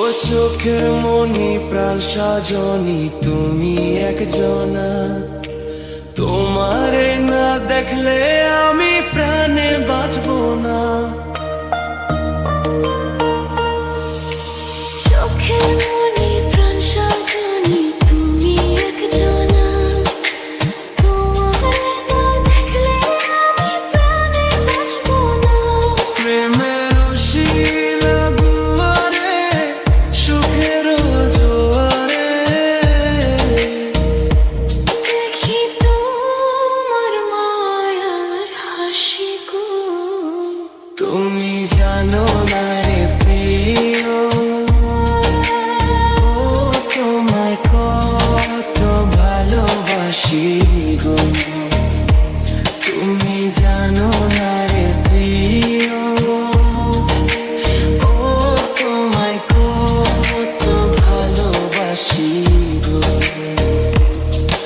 ও চোখের মনি প্রাণ সাজনি তুমি একজনা, তোমারে না দেখলে আমি প্রাণে বাঁচবো না। চোখের মনি প্রাণ সাজনি তুমি একজনা, তোমারে না দেখলে আমি প্রাণে বাঁচবো না। প্রেমের শিলা দুয়ারে সুখের জোয়ারে দেখি তোমার মায়ার হাসি গো। তুমি জানো না রে প্রিয়, তোমায় কত ভালোবাসি গো। তুমি জানো না রে প্রিয়, ও তোমায় কত ভালোবাসি গো।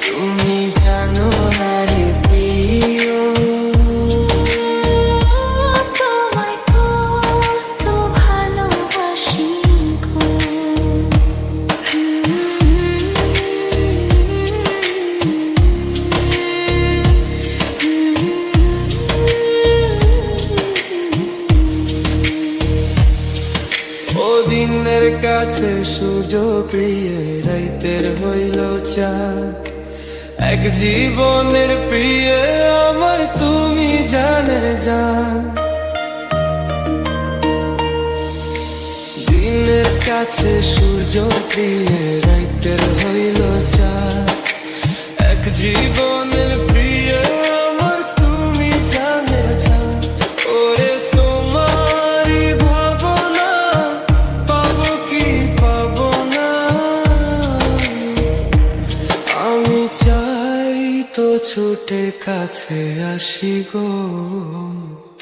তুমি জানো না রে প্রিয়, তোমায় কত ভালোবাসি গো। ও দিনের কাছে সূর্য প্রিয়, রাইতের হইল চাঁদ। এক জীবনের প্রিয় আমার তুমি জানের জান। দিনের কাছে সূর্য প্রিয়, রাইতের হইল চাঁদ। এক জীবনের প্রিয় আমার তুমি জানের জান। ওরে তোমারই ভাবনা পাবো কি পাবো না, আমি চাই তো ছুটে কাছে আসি গো।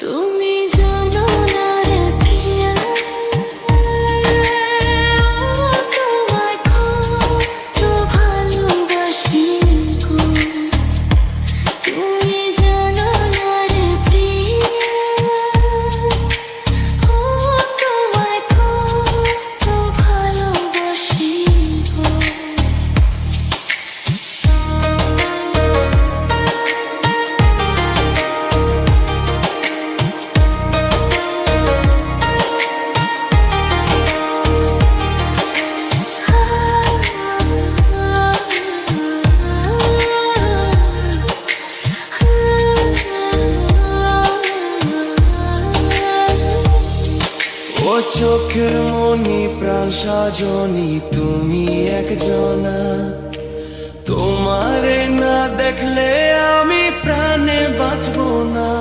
তুমি জানো না রে প্রিয়া, তোমায় কত ভালোবাসি গো। তুমি জানো না রে প্রিয়া, তোমায় কত ভালোবাসি গো। ও চোখের মনি প্রাণ সাজনি তুমি একজনা, তোমারে না দেখলে আমি প্রাণে বাঁচবো না।